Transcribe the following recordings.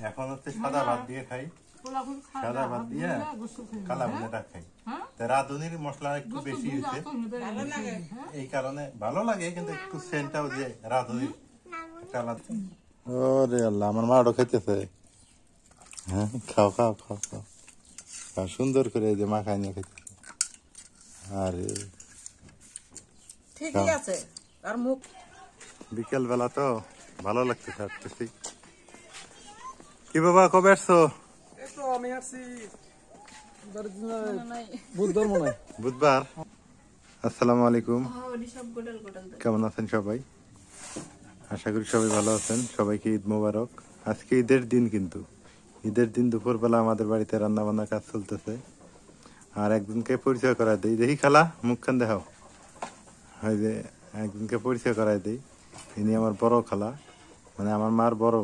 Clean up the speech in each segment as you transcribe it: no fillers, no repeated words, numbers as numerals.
এখন হচ্ছে সাদা ভাত দিয়ে খাই, সাদা ভাত দিয়ে কালা ভুনাটা খাই। রাঁধুনির মশলা একটু বেশি হয়েছে, এই কারণে ভালো লাগে, কিন্তু একটু সেন্টটাও যে রাঁধুনির একটা আলাদা। ওরে আল্লাহ, আমার মাও খাইতেছে। হ্যাঁ, খাও খাও খাও খাও, সুন্দর করে এই যে মাখাই নিয়ে খাইতেছে। আরে ঠিকই আছে। আর মুখ বিকেল বেলা তো ভালো লাগতেছে, হাঁটতেছি। কি বাবা, কবে আসছো? আমি আসছি বুধবার। আসসালামু আলাইকুম, কেমন আছেন সবাই? আশা করি সবাই ভালো আছেন। সবাইকে ঈদ মোবারক। আজকে ঈদের দিন, কিন্তু ঈদের দিন দুপুরবেলা আমাদের বাড়িতে রান্না বান্না কাজ চলতেছে। আর একজনকে পরিচয় করাই দিই, দেখি খালা মুখখান দেখাও। হয় যে একজনকে পরিচয় করাই দিই, ইনি আমার বড় খালা, মানে আমার মার বড়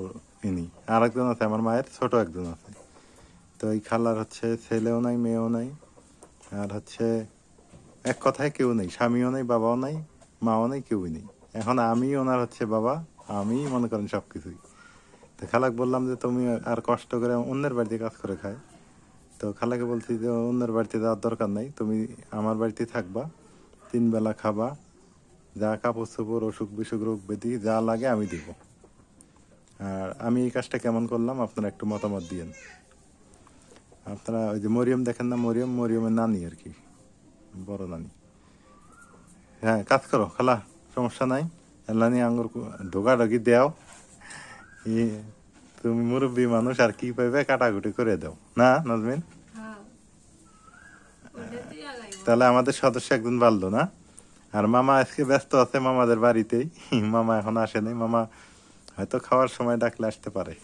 ইনি। আর একজন আছে আমার মায়ের ছোট একজন আছে। তো এই খালার হচ্ছে ছেলেও নাই, মেয়েও নাই, আর হচ্ছে এক কথায় কেউ নেই, স্বামীও নেই, বাবাও নাই, মাও নেই, কেউই নেই। এখন আমি ওনার হচ্ছে বাবা, আমি মনে করেন সবকিছুই। তো খালাকে বললাম যে তুমি আর কষ্ট করে অন্যের বাড়িতে কাজ করে খায়। তো খালাকে বলছি যে অন্যের বাড়িতে যাওয়ার দরকার নাই, তুমি আমার বাড়িতে থাকবা, 3 বেলা খাবা, যা কাপড় চোপড়, অসুখ বিসুখ, রোগ ব্যাধি যা লাগে আমি দিব। আর আমি এই কাজটা কেমন করলাম আপনারা একটু মতামত দিয়েন। আপনারা ওই যে মরিয়ম দেখেন না, মরিয়মের নানি আর কি, বড় নানি। হ্যাঁ, কাজ করো খালা, সমস্যা নাই। এলানি আঙ্গুর ঢোকাঢোকি দেও, তুমি মুরব্বী মানুষ, আর কি পাইবে, কাটাকুটি করে দাও না নাজমিন? তাহলে আমাদের সদস্য একজন বাড়লো না। আর মামা আজকে ব্যস্ত আছে মামাদের বাড়িতেই, মামা এখন আসে নাই। মামা হয়তো খাওয়ার সময় ডাকলে আসতে পারে,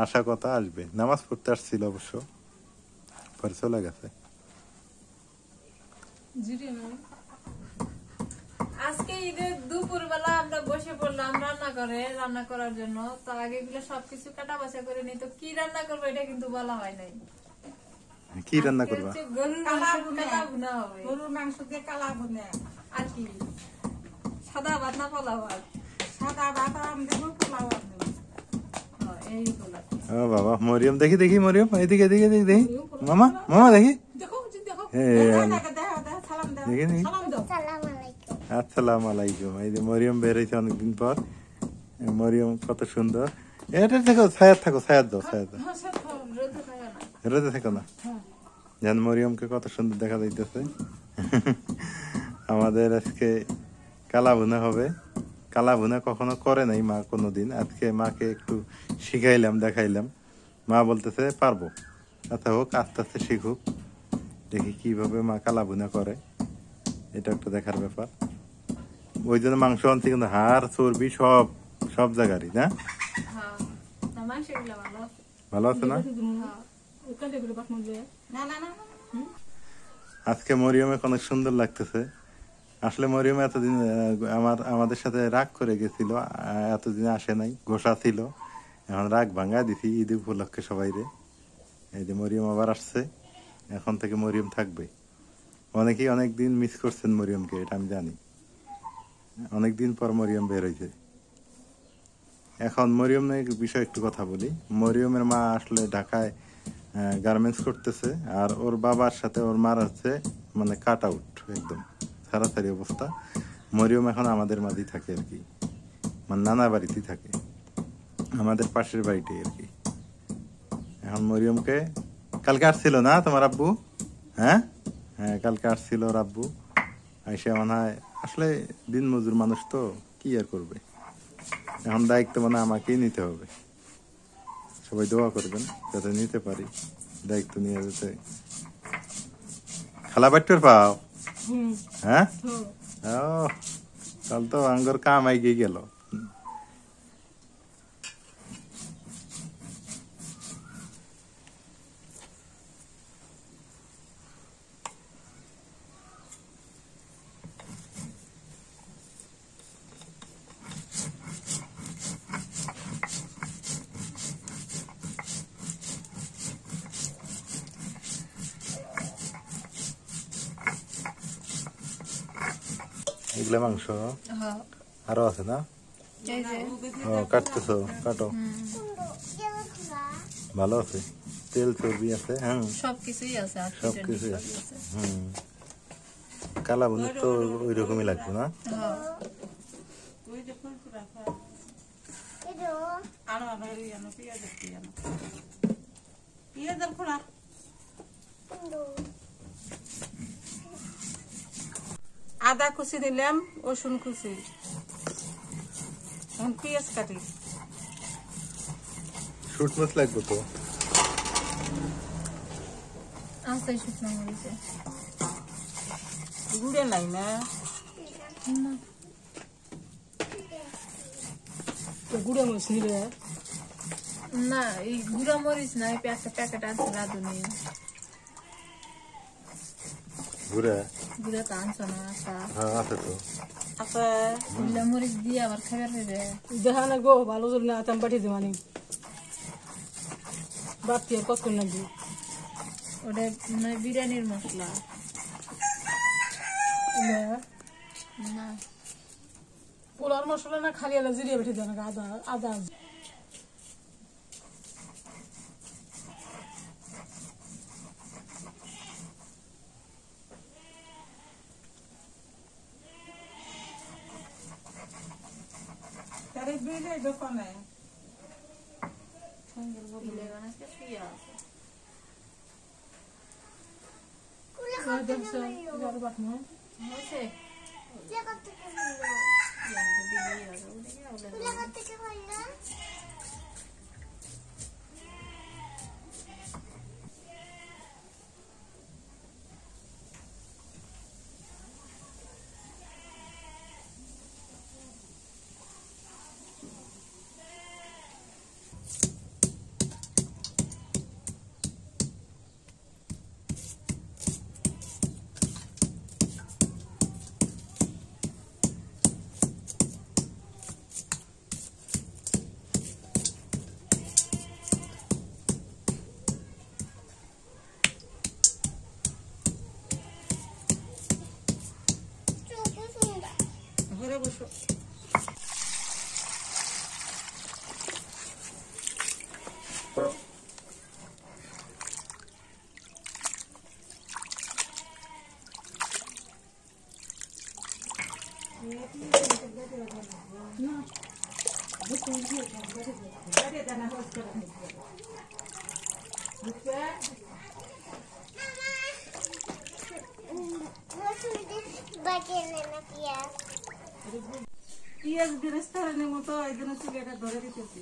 আশা কথা আসবে। নামাজ পড়তে আসছিল অবশ্য, পরে চলে গেছে। আজকে ঈদের দুপুর বেলা আমরা বসে পড়লাম রান্না করার জন্য। তার আগে এগুলো সবকিছু কাটা বাছা করে নিই। তো কি রান্না করবো এটা কিন্তু বলা হয় নাই। কি রান্না করবা? গরুর মাংস দিয়ে কালা ভুনা। আর কি সাদা ভাত না পোলাও ভাত? সাদা ভাত আমি দেবো, পোলাও আমি দেবো। এই পোলাও। ও বাবা, মরিয়ম দেখি দেখি, মরিয়ম এদিকে এদিকে দেখি দেখি, মামা মামা দেখি, দেখো দেখো, সালাম দাও, দেখি দেখি। সালাম দাও। আসসালামু আলাইকুম। এই যে মরিয়ম বের হয়েছে অনেকদিন পর। মরিয়ম কত সুন্দর। এটা দেখো, ছায়াত থাকো, ছায়াত দাও, ছায়াত দাও, রোদে থাকো না। জান মরিয়মকে কত সুন্দর দেখা যাইতেছে। আমাদের আজকে কালা ভুনা হবে। কালা ভুনা কখনো করে নাই মা কোনোদিন, আজকে মাকে একটু শিখাইলাম, দেখাইলাম। মা বলতেছে পারবো, আচ্ছা হোক, আস্তে আস্তে শিখুক, দেখি কিভাবে মা কালা ভুনা করে, এটা একটা দেখার ব্যাপার। ওই জন্য মাংস আনছি, কিন্তু হাড় চর্বি সব সব জায়গারই না। ভালো আছে না? আজকে মরিয়মে অনেক সুন্দর লাগতেছে। আসলে মরিয়ম এতদিন আমাদের সাথে রাগ করে গেছিল, এতদিন আসে নাই, ঘোষা ছিল। এখন রাগ ভাঙ্গা দিছি ঈদ উপলক্ষে সবাই রে। এই যে মরিয়ম আবার আসছে, এখন থেকে মরিয়ম থাকবে। অনেকেই অনেকদিন মিস করছেন মরিয়মকে, এটা আমি জানি। অনেকদিন পর মরিয়ম বের হয়েছে। এখন মরিয়মের বিষয়ে একটু কথা বলি। মরিয়মের মা আসলে ঢাকায় গার্মেন্টস করতেছে, আর ওর বাবার সাথে ওর মার হচ্ছে মানে কাট আউট, একদম ছাড়াছাড়ি অবস্থা। মরিয়ম এখন আমাদের মাঝেই থাকে আর কি, মানে নানা বাড়িতেই থাকে, আমাদের পাশের বাড়িতেই আর কি। এখন মরিয়মকে কালকে আসছিল না তোমার আব্বু? হ্যাঁ হ্যাঁ, কালকে আসছিল ওর আব্বু। এসে মনে হয়, আসলে দিন মজুর মানুষ তো কি আর করবে, এখন দায়িত্ব মানে আমাকেই নিতে হবে। সবাই দোয়া করবেন যাতে নিতে পারি দায়িত্ব নিয়ে যেতে। খালা বাট্টুর পাও? হ্যাঁ, ও তাহলে তো আঙ্গর কাম আইগিয়ে গেল। এগুলো মাংস আরো আছে না? এই যে ও কাটতেছো, কাটো। ভালো আছে, তেল চর্বি আছে। হ্যাঁ, সবকিছুই আছে, আর সবকিছুই সবই আছে। আছে। কালা বুনির তো ওই রকমই লাগবে না? হ্যাঁ। ওই যে ফুরফুরা খা আনো আনো এই আনো পেঁয়াজের কি আনো পেঁয়াজের খোলা আদা কুচি দিলাম, রসুন কুচি, এখন পেঁয়াজ কাটি। শুট মাছ লাগবে তো। আছে শুকনো মরিচে। গুড়ে নাই না না, গুড়ে মরিচ নিলে না এই গুঁড়া মরিচ না, এই একটা প্যাকেট আছে রাঁধুনি। ঘুরে। গুঁড়া তো আনছো না, আশা হ্যাঁ আছে তো। আছে গুঁড়া মরিচ দিয়ে আবার খাবার দেবে। দেখা না গো ভালো চল না আতাম পাঠিয়ে দেবো মানে বাড়তি আর কত না দি ওটা মানে বিরিয়ানির মশলা না। পোলার মশলা না খালি আলা জিরিয়ে বেঠে দেন আদা আদা তারে বিলে দোকানে বিলেগান আজকে শুয়ে আছে। দেখছো যার বাট না হয়েছে? ঘরে বসো। পেঁয়াজ বেরেস্তার মতো এই জন্য চুলেটা ধরে দিতেছি।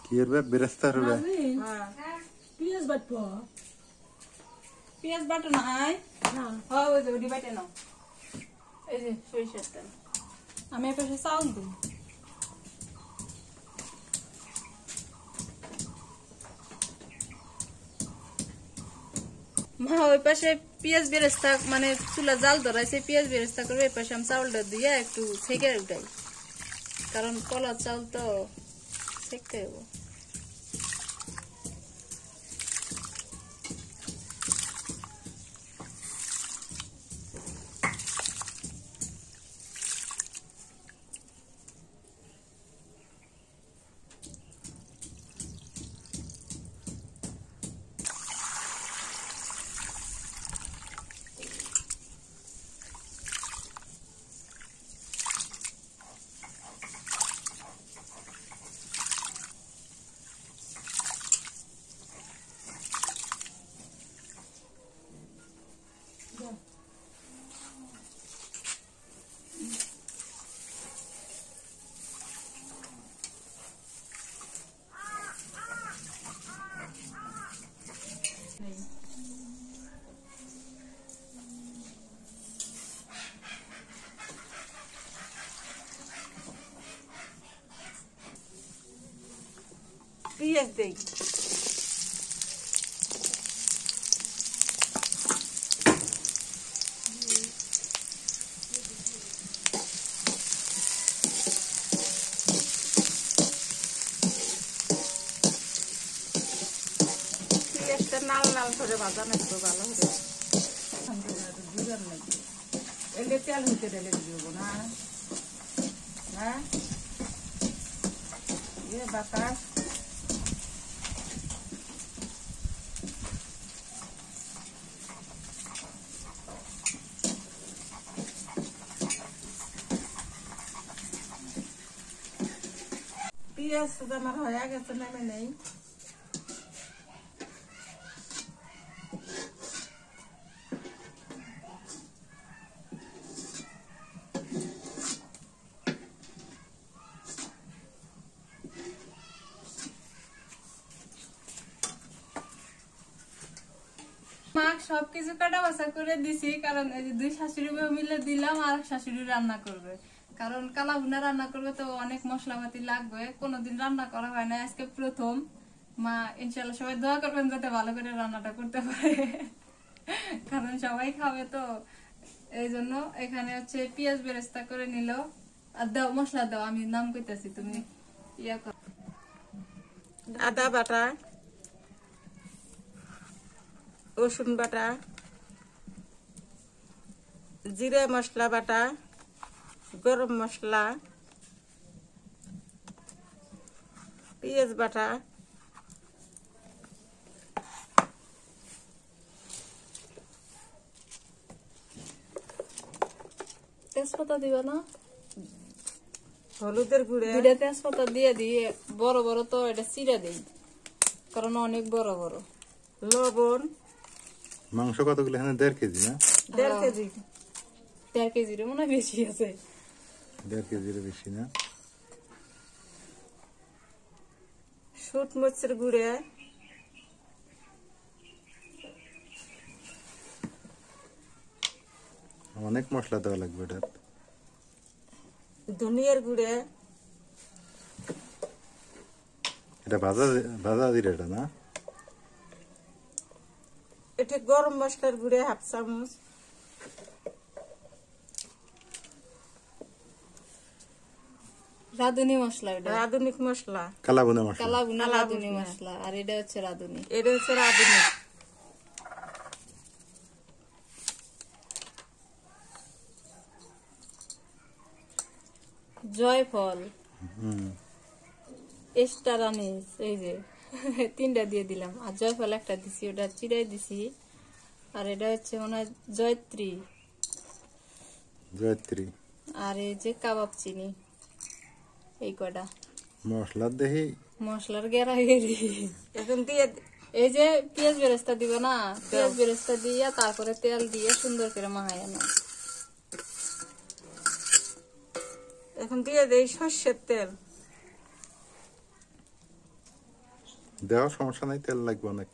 কি এরবে বেরেস্তা হবে? হ্যাঁ পিঁয়াজ বাটবো পেঁয়াজ বাটো নাই। হ্যাঁ হ্যাঁ ওই যে ওটি বাটে নাও। এই যে সরিষার তেল। আমি পাশে চাউল দিই মা ওই পাশে পেঁয়াজ বেরেস্তা মানে চুলা জাল ধরাইছে, পেঁয়াজ বেরেস্তা করবে, এই পাশে আমি চাউলটা দিয়ে একটু ছেঁকে উঠাই, কারণ কলা চাউল তো ছেঁকতে হবো। পেঁয়াজ দেই। পেঁয়াজটা লাল লাল করে ভাজানো একটু ভালো হবে। এলে তেল হইতে ঢেলে দিব না। হ্যাঁ বাতাস পেঁয়াজ আমার হয়ে গেছে, নেমে নেই। মাক সবকিছু কাটা বাছা করে দিছি, কারণ এই যে দুই শাশুড়ি বউ মিলে দিলাম, আর শাশুড়ি রান্না করবে। কারণ কালা ভুনা রান্না করবে তো অনেক মশলাপাতি লাগবে, কোনোদিন রান্না করা হয় না, আজকে প্রথম। মা ইনশাল্লাহ সবাই দোয়া করবেন যাতে ভালো করে রান্নাটা করতে পারে, কারণ সবাই খাবে তো। এই জন্য এখানে হচ্ছে পেঁয়াজ বেরেস্তা করে নিল। আর দাও মশলা দাও, আমি নাম কইতাছি, তুমি ইয়া করো। আদা বাটা, রসুন বাটা, জিরে মশলা বাটা, গরম মশলা, পেঁয়াজ বাটা, তেজপাতা দিবা না? হলুদের গুঁড়ে, দুইটা তেজপাতা দিয়ে দিয়ে বড় বড় তো এটা চিরা দেই, কারণ অনেক বড় বড়। লবণ, মাংস কতগুলো এখানে 1.5 কেজি না? 1.5 কেজি, 1.5 কেজির মনে হয় বেশি আছে। 1.5 কেজির বেশি না? শুট মরিচের গুঁড়ে, অনেক মশলা দেওয়া লাগবে এটা। ধনিয়ার গুঁড়ে, এটা ভাজা ভাজা জিরা এটা না? এটা গরম মশলার গুঁড়ে 1/2 চামচ, রাঁধুনি মশলা, এটা রাঁধুনিক মশলা, কালা ভুনা মশলা। কালা ভুনা রাঁধুনি মশলা, আর এটা হচ্ছে রাঁধুনি। এটা হচ্ছে রাঁধুনি। জয়ফল, হুম, এস্টার আনিস, এই যে 3টা দিয়ে দিলাম, আর জয়ফল একটা দিছি, ওটা চিড়াই দিছি। আর এটা হচ্ছে মনে হয় জয়ত্রী, জয়ত্রী। আর এই যে কাবাব চিনি, এই কটা মশলা দেখি মশলার গেরা গেরি। এখন দিয়ে এই যে পেঁয়াজ বেরেস্তা দিব না, পেঁয়াজ বেরেস্তা দিয়ে তারপরে তেল দিয়ে সুন্দর করে মাখায় না। এখন দিয়ে দেই সর্ষের তেল, দেওয়ার সমস্যা নাই, তেল লাগবে অনেক।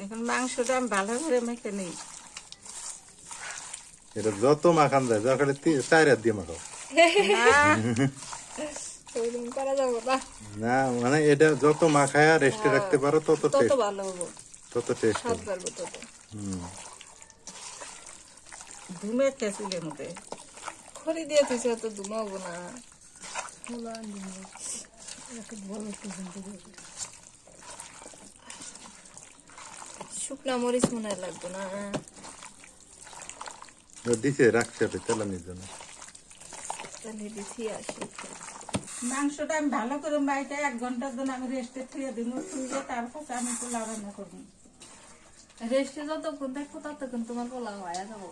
এখন মাংসটা আমি ভালো করে মেখে নিই। এটা যত মাখান যায়, দরকার 4 হাত দিয়ে মাখাও। ওইরকম করা যাবো না, না মানে এটা যত মাখায় রেস্টে রাখতে পারো তত তত টেস্ট, ভালো হবো, তত টেস্ট স্বাদ হবে। পারবো তত। হুম, ধুমে খেয়েছিলের মধ্যে খড়ি দিয়ে তুই তো ধুমা হবো না। শুকনা মরিচ মনে হয় লাগবে না, দিছে রাখছে তেলানির জন্য। তাহলে দিছি আসি। মাংসটা আমি ভালো করে মাইটা 1 ঘন্টার জন্য আমি রেস্টে থুয়ে দিব, থুয়ে তারপর আমি পোলাও রান্না করবো। রেস্টে যতক্ষণ দেখবো ততক্ষণ তোমার পোলাও হয়ে যাবো।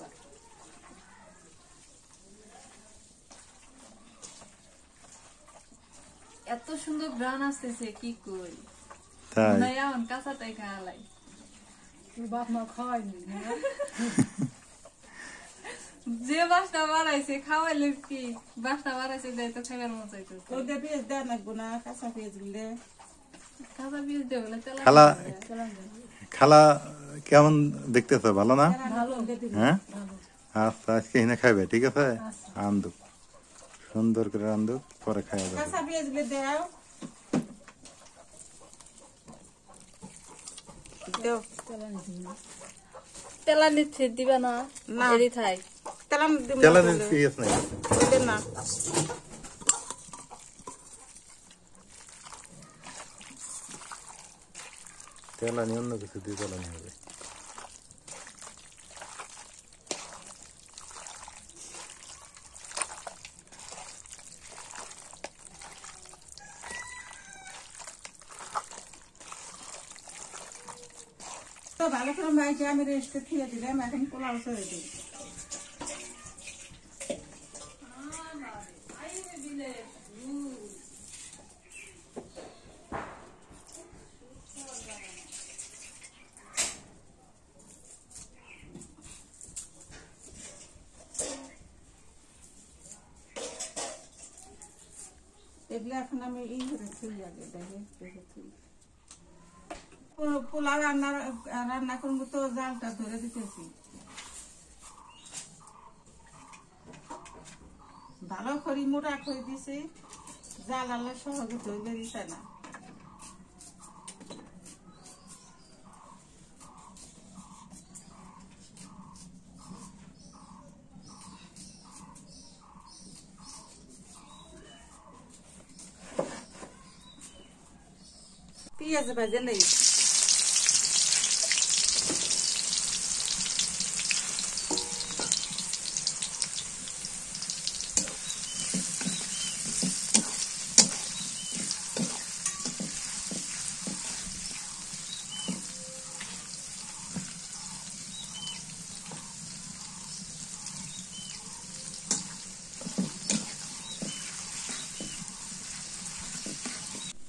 এত সুন্দর গ্রান আসতেছে, কি কই তাই না, এখন কাঁচাটাই খাওয়ালাই। তোর বাপ মা খাওয়াইনি না? যে বাসটা বাড়াইছে খাওয়াইলে কি বাসটা বাড়াইছে, যাই তো খাইবার মন চাইতেছে। ওদের পেঁয়াজ দেওয়া লাগবো না, কাঁচা পেঁয়াজ গুলে কাঁচা পিস দেবো না, তেল খালা খালা কেমন দেখতেছ, ভালো না? ভালো হ্যাঁ, আচ্ছা আজকে এখানে খাইবে, ঠিক আছে? আন্দুক সুন্দর করে আন্দুক, পরে খাওয়া যাবে। কাঁচা পেঁয়াজ গুলে দাও, দাও তেলা নিচ্ছে দিবা না? না। এরি থাই তেলাম দিব তেলানির পেঁয়াজ নাই, না, তেলানি অন্য কিছু দিয়ে তেলানি হবে। তো ভালো করে মাইকে আমি রেস্টে থিয়ে দিলাম, এখন পোলাও ছেড়ে দিই। এগুলো এখন আমি এই করে থুই, আগে দেখে থুই। পোলাও রান্না করবো তো জালটা ধরে দিতেছি। ভালো খড়ি মোটা খড়ি দিছি, জাল আল্লাহ সহজে ধরলে দিতে না। পেঁয়াজ ভাজে নেই,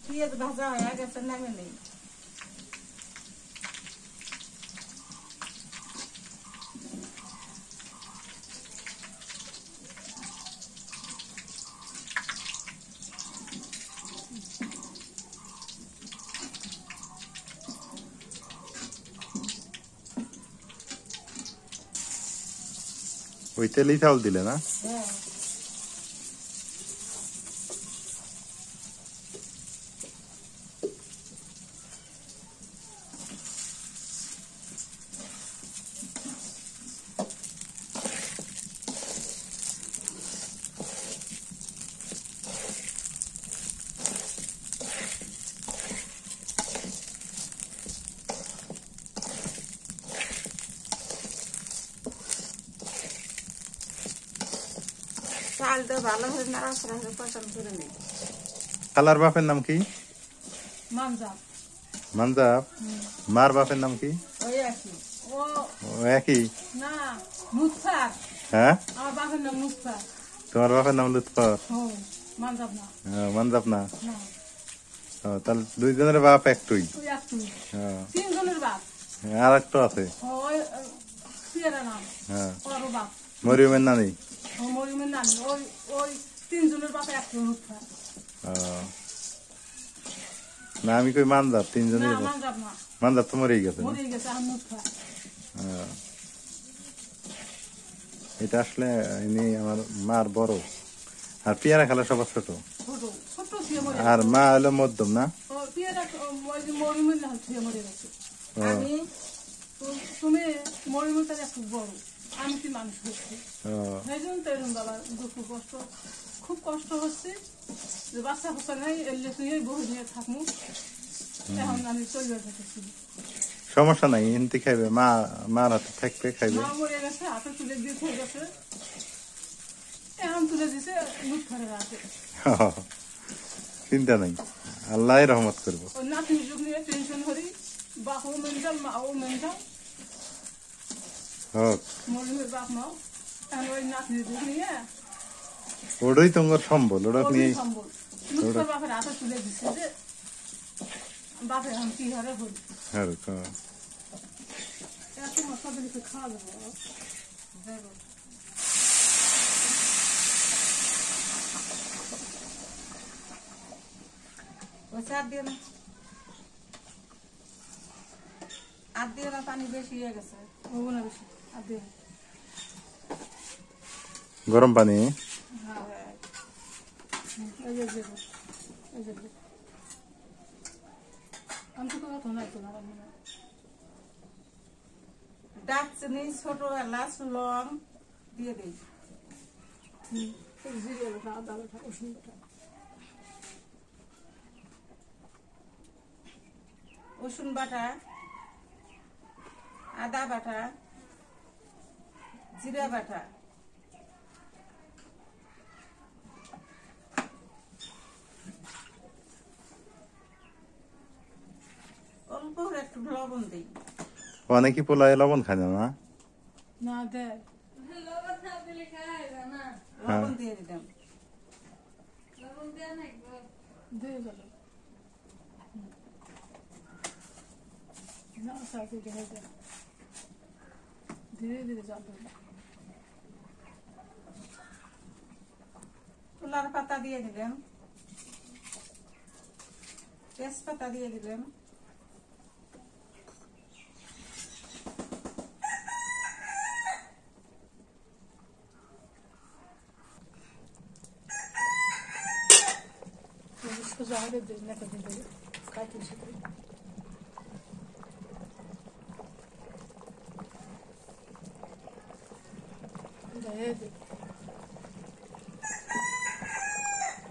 পেঁয়াজ ভাজা হয়ে গেছে, নামে নেই। ওই তেলেই চাউল দিলে না? হ্যাঁ, চালটা ভালো করে নাড়াচাড়া করে পছন্দ করে নেই। খালার বাপের নাম কি? মানজাব মানজাব। মার বাপের নাম কি? ওই একই ও ও একই? না, মুস্তার। হ্যাঁ, আমার বাপের নাম মুস্তার। তোমার বাপের নাম লুৎফর? মানজাব না, মানজাব না? না তাহলে দুইজনের বাপ একটুই। ওই একটু, হ্যাঁ, তিনজনের বাপ। আর একটু আছে। ওই সিয়ারা নাম, হ্যাঁ, ওরও বাপ। মরিয়মের নানি। ও মরিমের নানি, ওই ওই তিনজনের বাপে একটু মুস্তার। না আমি কই মানজাব, না, তিনজনের বাপ। মানজাব না, মানজাব তো মরেই গেছে না? মরে গেছে, আর মুস্তার। এটা আসলে ইনি আমার মার বড়, আর পিয়ারা খালা সবার ছোট, ছোট ছোট ছিঁড়ে মরে আর গেছে। মা হলো মধ্যম না? ও পিয়ারা ওই যে মরিমের নাম ছিঁড়ে মরে গেছে। আমি তুমি মরিমের কাছে একটু বড়, আমি কি মানুষ হচ্ছি, সেই জন্য তো এরকম বাবা দুঃখ কষ্ট, খুব কষ্ট হচ্ছে যে বাচ্চা হোসা নাই, এলে তুই বহু নিয়ে থাকবো। এখন আমি চলে যেতেছি, সমস্যা নাই, হিন্দি খাইবে, মার হাতে থাকবে, খাইবে। মা মরে গেছে, হাতে তুলে দিয়ে হয়ে গেছে, এখন তুলে দিছে মুখ ধরে রাখে। চিন্তা নাই, আল্লাহ রহমত করবো। ওই নাতির যুগ নিয়ে টেনশন করি, বাপও মেন্টাল, মাও মেন্টাল, হোক, মরিমের বাপ মাও। এখন ওই নাতির যুগ নিয়ে ওটাই তোমার সম্বল, ওটা নিয়ে সম্বল মুখের বাপের হাতে তুলে দিচ্ছে যে বাপের এখন কি হারে হল। এত মশলা দিলে খাওয়া যাবো, দেবো। আর দিও না, আর দিও না, পানি বেশি হয়ে গেছে। ও না বেশি আর দিয়ে গরম পানি। এই যে দেবো, এই যে দেবো। আমি তো কথা নাই তো না, দারচিনি, ছোট এলাচ, লং দিয়ে দিই। জিরে বাটা, আদা বাটা, রসুন বাটা, রসুন বাটা, আদা বাটা, জিরা বাটা, অল্প একটু লবণ দিই। অনেকে পোলায় লবণ খায় না না? না দেয় লবণ না দিলে খায় না। লবণ দিয়ে দিলাম। লবণ দেয়া নাই গো। দিয়ে গেল না সাথে ধীরে ধীরে ধীরে যাবে তুলার পাতা দিয়ে দিলাম, তেজপাতা দিয়ে দিলাম, সোজা হলে নেতা দিয়ে দেবে কাটির সাথে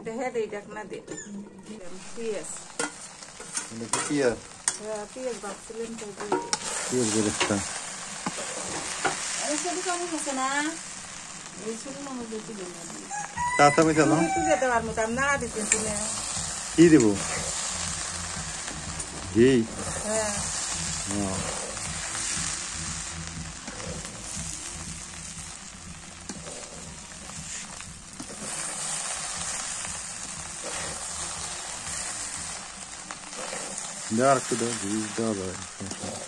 দেখে দিই ঢাকনা দিয়ে দিলাম পেঁয়াজ। এটা কি পেঁয়াজ? হ্যাঁ, পেঁয়াজ ভাবছিলাম তো দিয়ে দিই। পেঁয়াজ বেরেস্তা। আরে ছোট চামচ আছে না, এই ছোট চামচ দিয়ে তুলে না দিই। চা চামচ আনো? তুমি তুলে দেওয়ার মতো আমি নাড়া দিতেছি না। কি দেবো? ঘি? হ্যাঁ, ও, দাও আর একটু দাও, ঘি দেওয়া যাবে, সমস্যা নেই।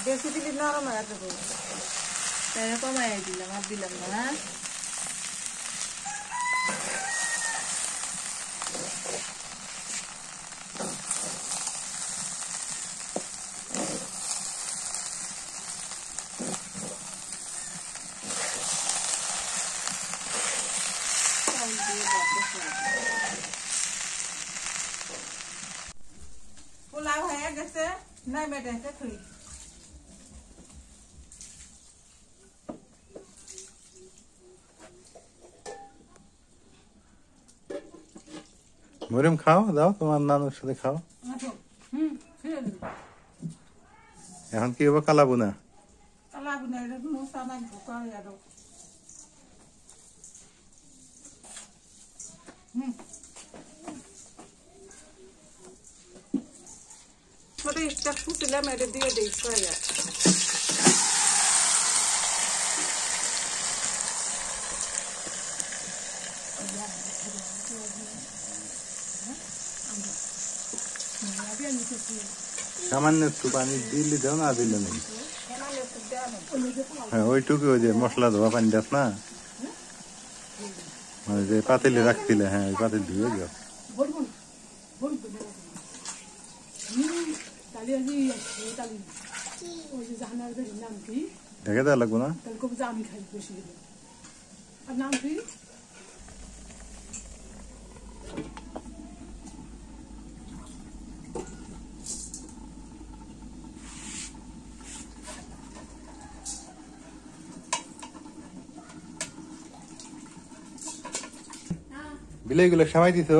বেশি দিলে নরম হয়ে যাবে। তাই কমাই দিলাম আর দিলাম না। পোলাও হয়ে গেছে, না মেটে খুই। মরিয়ম খাও, দাও তোমার নানুর সাথে খাও। ফিরে দিবি এখন কি হবো? কালাবো না? কালাবো না, এটা মশা না ঢোকা হয়ে যাবে। ছোট স্টাফ ফুটিলাম, এটা দিয়ে দিই সয়া। সামান্য একটু পানি দিলে দাও, না দিলে নেই। হ্যাঁ, ওইটুকু ওই যে মশলা ধোয়া পানি দাস না, মানে যে পাতিলে রাখছিলে, হ্যাঁ ওই পাতিল ধুয়ে দিও। বলবো না বলবো তাহলে আমি তাহলে ওই যে জাহানার বেরির নাম কি ঢেকে দেওয়া লাগবো না? তাহলে কবে যে আমি খাই বেশি দিলে আর নাম কি বিলাইগুলো সামাই দিছো?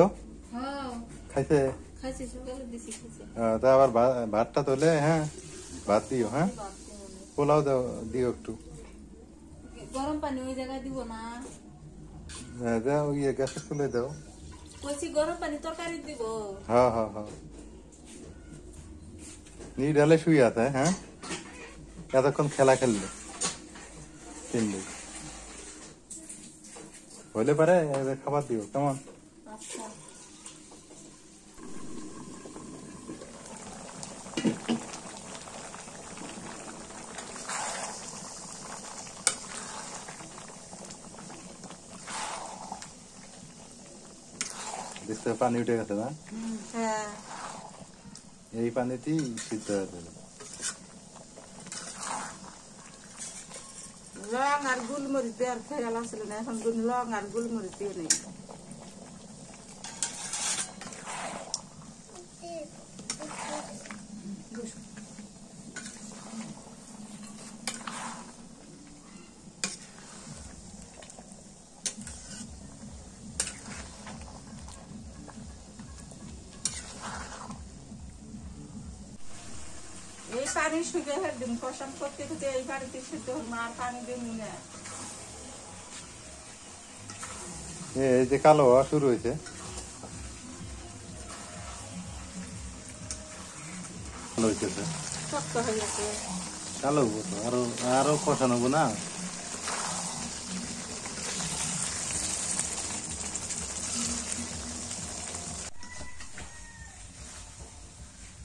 হ্যাঁ খাইছে? খাইছি, সকালে দিছি খাইছি। তা আবার ভাতটা তোলে, হ্যাঁ ভাত দিও, হ্যাঁ পোলাও দাও, দিও একটু। গরম পানি ওই জায়গায় দিব না, হ্যাঁ, দাও, ইয়ে গ্যাসে তুলে দাও। কইছি গরম পানি তরকারি দিব। হ্যাঁ হ্যাঁ হ্যাঁ, নি ডালে শুই আছে, হ্যাঁ এতক্ষণ খেলা খেললে কিনলে হলে পারে, এবার খাবার দিও কেমন? আচ্ছা দেখতে পানি উঠে গেছে না? হ্যাঁ, এই পানিতেই সিদ্ধ হয়ে যাবে। লং আর গোলমরিচ দেওয়ার খেয়াল আসলে না, এখন লং আর গোলমরিচ দিয়ে নেই। এই পানি শুকে একদিন কষান করতে করতে এই বাড়িতে সিদ্ধ আর পানি দিন না। এই যে কালো হওয়া শুরু হয়েছে, পাতলা হইতেছে শক্ত হয়ে গেছে। কালো হবো তো আরো আরো কষানো হবো না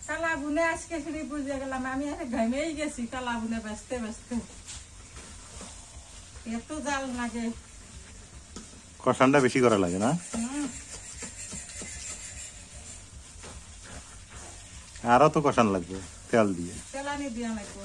কালা বুনে আজকে শুনি বুঝে গেলাম, আমি ঘামেই গেছি কালা বুনে ব্যস্তে ব্যস্তে, এত জাল লাগে। কষানটা বেশি করা লাগে না আরো তো কষান লাগবে তেল দিয়ে তেলানি দিয়া লাগবো।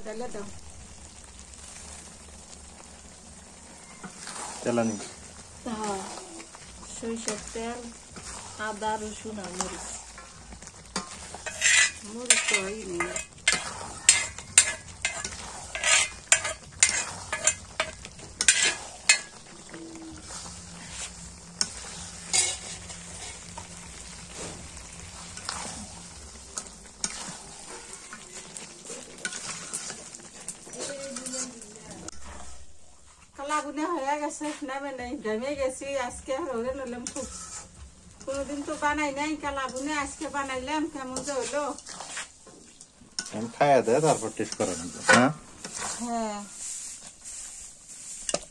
ঢেলে দাও। তেলানি সরিষার তেল, আদা, রসুন আর মরিচ। মরিচ তো হয়নি। কালা বুনে হয়ে গেছে, নামে নাই, ঘামে গেছি আজকে। হরে নিলাম খুব, কোনোদিন তো বানাই নাই কালা বুনে, আজকে বানাইলাম। কেমন যে হলো। আমি খাইয়া দেয় তারপর টেস্ট করা যাবে হ্যাঁ হ্যাঁ,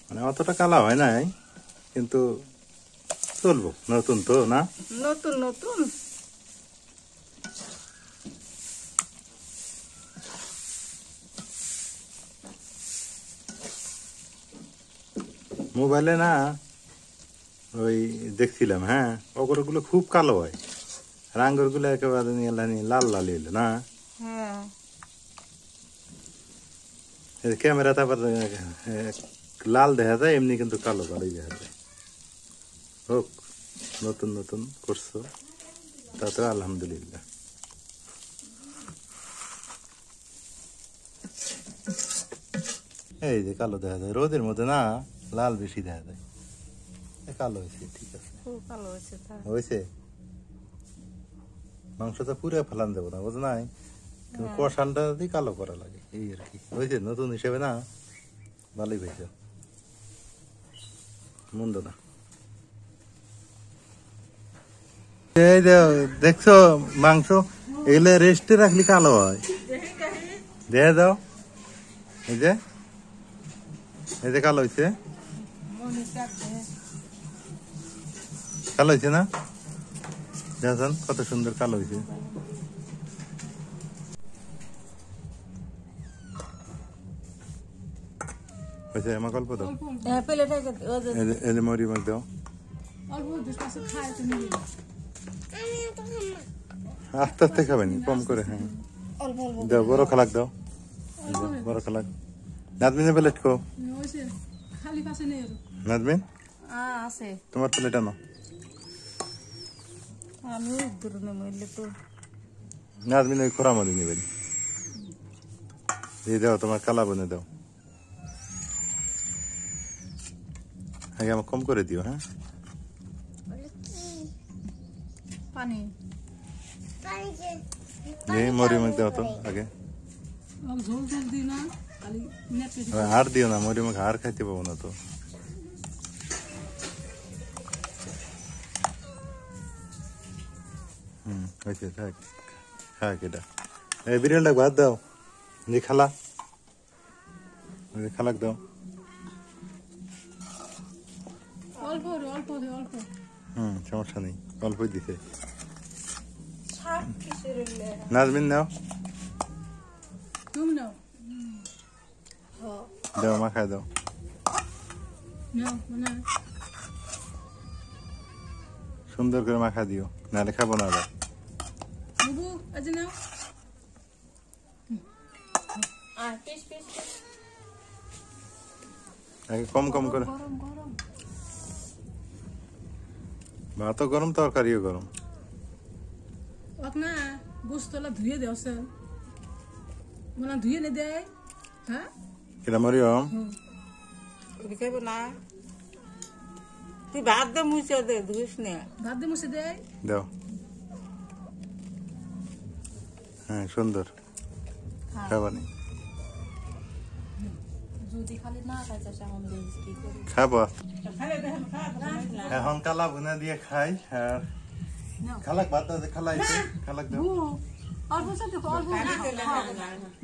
মানে অতটা কালা হয় নাই কিন্তু চলবো, নতুন তো না। নতুন নতুন। মোবাইলে না ওই দেখছিলাম, হ্যাঁ ওগুলো খুব কালো হয়, আর আঙ্গুর গুলো একেবারে লাল লাল এলো না। হ্যাঁ, ক্যামেরা তারপর লাল দেখা যায়, এমনি কিন্তু কালো কালোই দেখা যায়। হোক, নতুন নতুন করছো তাতে আলহামদুলিল্লাহ। এই যে কালো দেখা যায় রোদের মধ্যে না, লাল বেশি দেখা যায়। কালো হয়েছে, ঠিক আছে, খুব ভালো হয়েছে। হয়েছে। মাংসটা পুরো ফেলান দেবো না, বুঝো নাই, কিন্তু কষানটা যদি কালো করা লাগে এই আর কি। হয়েছে নতুন হিসেবে না, ভালোই হয়েছে, মন্দ না। এই যে দেখছো মাংস এগুলো রেস্টে রাখলে কালো হয়, দেখে দাও। এই যে এই যে কালো হয়েছে, কালো হয়েছে না, দেখেন কত সুন্দর কালো হয়েছে। হয়েছে আমার গল্প দাও, হ্যাঁ, প্লেটে এই যে মরি মাখ দাও, অল্প দুই পাশে খায় তুমি আস্তে আস্তে খাবেন কম করে। হ্যাঁ দাও, বড় খালাক দাও, বড় খালাক। নাজমিনের প্লেট কো, হয়েছে খালি পাশে নেই। নাজমিন আছে, তোমার প্লেট আনো। আমি দূরে মরলে তো নাজমিন ওই খোরা মধ্যে নেবেন। এই দাও তোমার কালা বনে দাও, আগে আমার কম করে দিও। হ্যাঁ পানি মরি মাখ দাও তো আগে, ঝোল ঝোল দিই না, খালি নেটে আর দিও না, মরি মাখ আর খাইতে পাবো না তো। হয়েছে থাক, হ্যাঁ কেটা এই বিরিয়ানিটা ভাত দাও, যে খালা খালাক দাও। অল্প অল্প অল্প। সমস্যা নেই, অল্পই দিছে। শাক কিসের নাজমিন নাও, তুমি নাও দাও মাখায় দাও। নাও মানে সুন্দর করে মাখা দিও, নাহলে খাবো না আবার। বাবু আজ নাও। আর পিস পিস আগে কম কম করে, গরম গরম। ভাতও গরম তরকারিও গরম। ওক না গোস্তলা ধুয়ে দেও স্যার, মানে ধুয়ে নে দেয়। হ্যাঁ কেটা মরিয়ম, খাইব না, তুই ভাত দে মুছে দে, ধুইস না। ভাত দিয়ে মুছে দেয়। দাও হ্যাঁ সুন্দর খাবানি যদি খালি না খাইছে সামন দিয়ে কি করি খাবো খালে দেখেন এখন কালা ভুনা দিয়ে খাই আর খালাক ভাত আছে খালাইছে খালাক দাও অল্প সাথে অল্প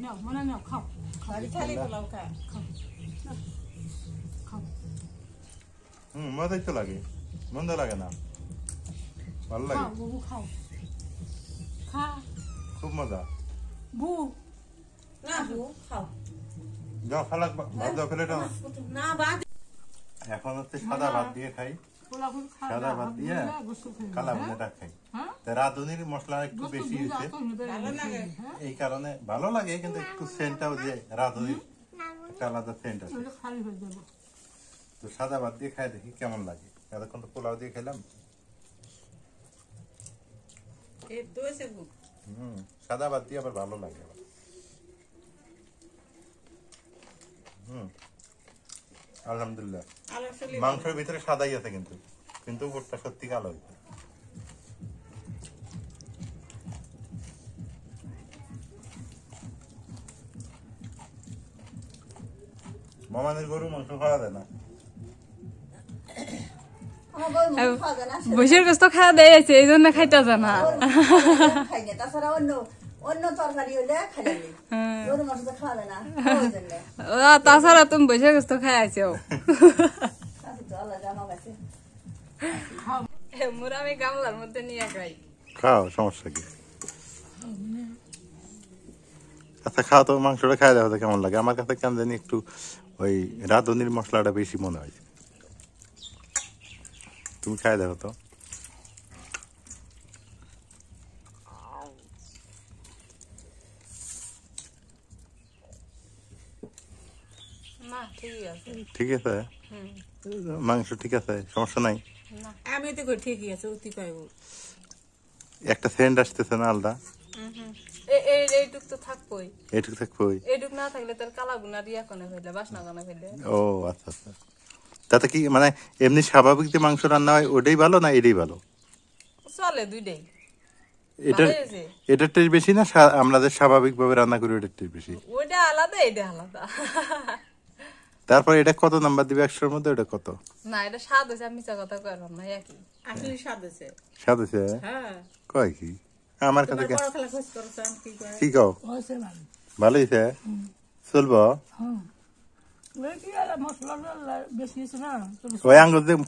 নাও মনে নাও খাও খালি খালি পোলাও খা মজাই তো লাগে মন্দ লাগে না ভালো লাগে খাও বাবু খাও খা খুব মজা বু না বউ খাও যাও খালাক ভাত দাও ফেলে দাও না বাদ এখন হচ্ছে সাদা ভাত দিয়ে খাই পোলাও খা সাদা ভাত দিয়ে গোসল খাই কালা ভুনাটা খাই হ্যাঁ তো রাঁধুনির মশলা একটু বেশি হয়েছে ভালো লাগে এই কারণে ভালো লাগে কিন্তু একটু সেন্টটাও যে রাঁধুনির একটা আলাদা সেন্ট আছে খালি হয়ে যাবো তো সাদা ভাত দিয়ে খাই দেখি কেমন লাগে এতক্ষণ তো পোলাও দিয়ে খেলাম এই দোসে বুক সাদা ভাত দিয়ে আবার ভালো লাগে আবার আলহামদুলিল্লাহ আলাসলি মাংসের ভিতরে সাদাই আছে কিন্তু কিন্তু উপরটা সত্যি কালো হয়েছে মামাদের গরু মাংস খাওয়া যায় না বসের গোস্ত খাওয়া দেয়ছে এই জন্য খাইতে জানা খাই না তাছাড়া অন্য অন্য তরকারি হলে খাই গরু মাংস তো খাওয়া যায় না ওই জন্য তাছাড়া তুমি বসের গোস্ত খাই আছো তো আলাদা আমার কাছে মুরা আমি গামলার মধ্যে নিয়ে খাই খাও সমস্যা কি আচ্ছা খাও তো মাংসটা খাই দেখো তো কেমন লাগে আমার কাছে কেন জানি একটু ওই রাঁধুনির মশলাটা বেশি মনে হয় তুমি খাই দেখো তো না ঠিকই আছে ঠিক আছে মাংস ঠিক আছে সমস্যা নাই আমি তো কই ঠিকই আছে উতি কইব একটা সেন্ট আসতেছে না আলাদা এইটুক তো থাকবোই এটুকু থাকবে ওই এইটুক না থাকলে তার কালা গুনা রিয়া কোনে ফেলে বাসনা কোনে ফেলে ও আচ্ছা আচ্ছা তাতে কি মানে এমনি স্বাভাবিক যে মাংস রান্না হয় ওটাই ভালো না এটাই ভালো চলে দুইটাই এটা ভালোই হয়েছে। এটার টেস্ট বেশি না আমরা যে স্বাভাবিক ভাবে রান্না করি ওটার টেস্ট বেশি ওইটা আলাদা এটা আলাদা তারপর এটা কত নাম্বার দিবে 100 এর মধ্যে ওটা কত না এটা স্বাদ হয়েছে আমি মিছা কথা কইলাম না একই আসলে স্বাদ আছে স্বাদ আছে হ্যাঁ কয় কি আমার কাছে তোমার বড় খেলা খোঁজ করছেন কি কয় কি কও হয়েছে ভালো ভালো হয়েছে চলবো হ্যাঁ ওই কি আর মশলা বেশি আছে না ওই আঙ্গুল দিয়ে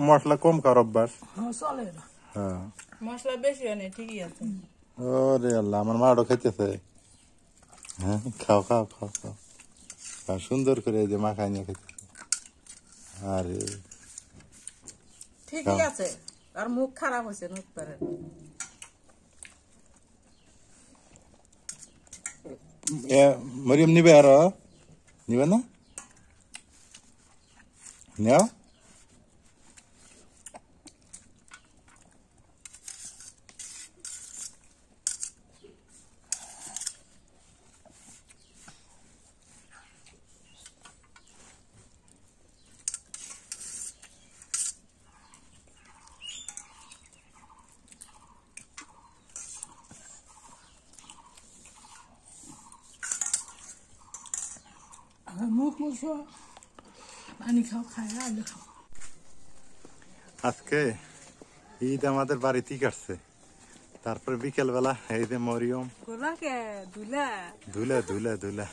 মশলা কম খাওয়ার অভ্যাস হ্যাঁ চলে না হ্যাঁ মশলা বেশি হয় না ঠিকই আছে ওরে আল্লাহ আমার মাও খাইতেছে হ্যাঁ খাও খাও খাও খাও খাও সুন্দর করে এই যে মাখাই নিয়ে খাইতেছে আরে ঠিকই আছে আর মুখ খারাপ হয়েছে মুখ করে মরিয়ম নিবে আরো নিবে না নেও মুখ মুখ পানি খাও খায় আলু খাও আজকে ঈদ আমাদের বাড়িতেই কাটছে তারপরে বিকেল বেলা এই যে মরিয়ম গোলাকে দুলা ধুলা ধুলা ধুলা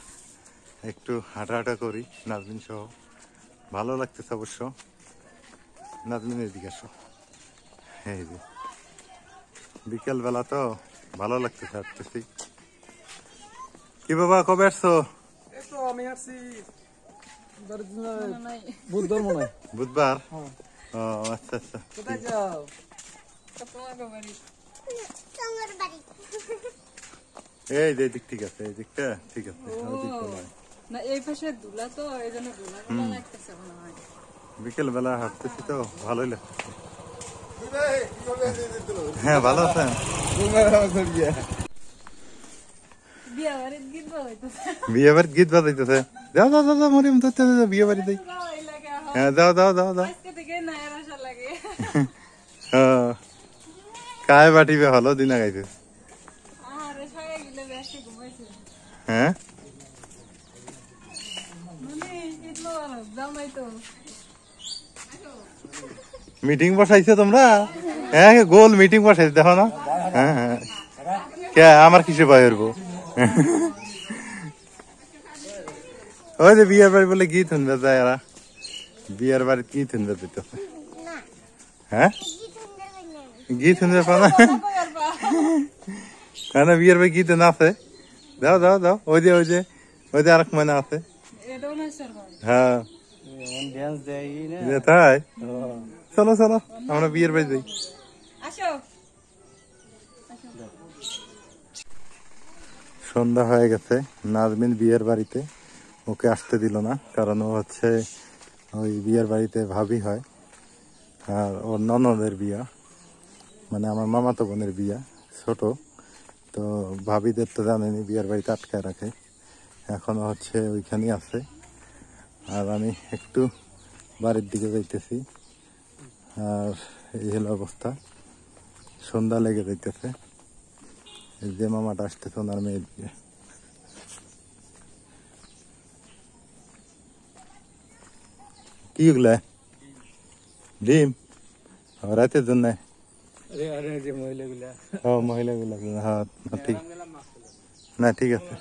একটু হাঁটা করি নাজমিন সহ ভালো লাগতেছে অবশ্য নাজমিন এদিকে আসো এই যে বিকেল বেলা তো ভালো লাগতেছে হাঁটতেছি কি বাবা কবে আসছো এই তো আমি আসছি বুধবার মনে হয় বুধবার ও আচ্ছা আচ্ছা কোথায় যাও এই যে দিক ঠিক আছে এই দিকটা ঠিক আছে ওই দিকটা নয়। না এই পাশে দুলা তো এই জন্য দুলা গুলা লাগতেছে মনে হয় বিকেল বেলা হাঁটতেছি তো ভালোই লাগতেছে হ্যাঁ ভালো আছেন বিয়া বাড়ির গীত হইতেছে বিয়ে বাড়ির গীত বাজাইতেছে দাও দাও দাও মরিয়ম ধরতে বিয়ে বাড়িতে হ্যাঁ দাও দাও দাও দাও আজকে থেকে নায়ের আশা লাগে কায় বাটিবে হলো দিনা গাইতে আরে সবাই গিলে বেশ হ্যাঁ মানে ঈদ মোবারক জামাই তো মিটিং বসাইছো তোমরা? হ্যাঁ গোল মিটিং বসাইছো দেখো না। হ্যাঁ হ্যাঁ কে আমার কিসে ভয় করবো? ওই যে বিয়ের বাড়ি বলে গীত শুনবে যায় এরা, বিয়ের বাড়ি গীত শুনবে যেতেছে। হ্যাঁ গীত শুনবে পা না? না বিয়ের বাড়ি গীত না আছে, দাও দাও দাও। ওই যে ওই যে ওই যে আরেক মনে আছে। এটাও না সরকার হ্যাঁ তাই চলো চলো আমরা বিয়ের বাড়ি যাই। আসো সন্ধ্যা হয়ে গেছে, নাজমিন বিয়ের বাড়িতে, ওকে আসতে দিল না কারণ ও হচ্ছে ওই বিয়ের বাড়িতে ভাবি হয় আর ওর ননদের বিয়া, মানে আমার মামাতো বোনের বিয়া ছোট, তো ভাবিদের তো জানেনি বিয়ের বাড়িতে আটকায় রাখে। এখনো হচ্ছে ওইখানেই আছে আর আমি একটু বাড়ির দিকে যাইতেছি। আর এই হলো অবস্থা, সন্ধ্যা লেগে যাইতেছে। এই যে মামাটা আসতেছে ওনার মেয়ের বিয়ে। কি ওগুলা ডিম রাতের জন্য? ও মহিলাগুলা, হ্যাঁ ঠিক, না ঠিক আছে।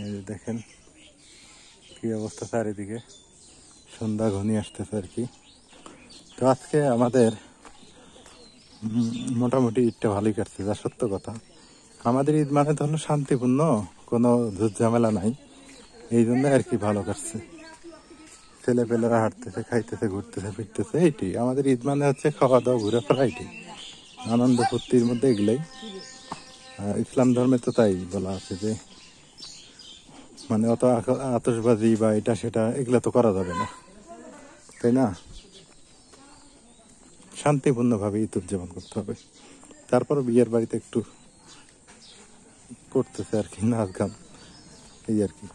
এই যে দেখেন কি অবস্থা চারিদিকে, সন্ধ্যা ঘনিয়ে আসতেছে আর কি। তো আজকে আমাদের মোটামুটি ঈদটা ভালোই কাটছে, যা সত্য কথা। আমাদের ঈদ মানে তো হলো শান্তিপূর্ণ, কোনো ঝুট ঝামেলা নাই, এই জন্য আর কি ভালো কাটছে। ছেলে পেলেরা হাঁটতেছে, খাইতেছে, ঘুরতেছে, ফিরতেছে, এইটি আমাদের ঈদ মানে হচ্ছে খাওয়া দাওয়া, ঘুরে ফেরা, এইটি আনন্দ ফুর্তির মধ্যে এগুলোই। ইসলাম ধর্মে তো তাই বলা আছে যে মানে অত আতশবাজি বা এটা সেটা এগুলো তো করা যাবে না, তাই না? শান্তিপূর্ণভাবে ঈদ উদযাপন করতে হবে। তারপর বিয়ের বাড়িতে একটু করতেছে আর কি নাচ গান, এই আর কি।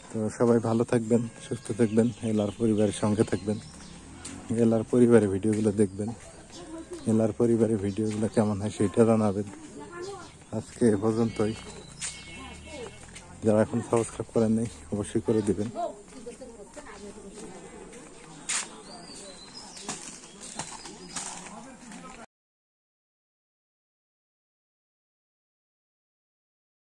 তো সবাই ভালো থাকবেন, সুস্থ থাকবেন, এলার পরিবারের সঙ্গে থাকবেন, এলার পরিবারের ভিডিওগুলো দেখবেন, এলার পরিবারের ভিডিওগুলো কেমন হয় সেটা জানাবেন। আজকে এ পর্যন্তই। যারা এখন সাবস্ক্রাইব করেন নাই অবশ্যই করে দিবেন।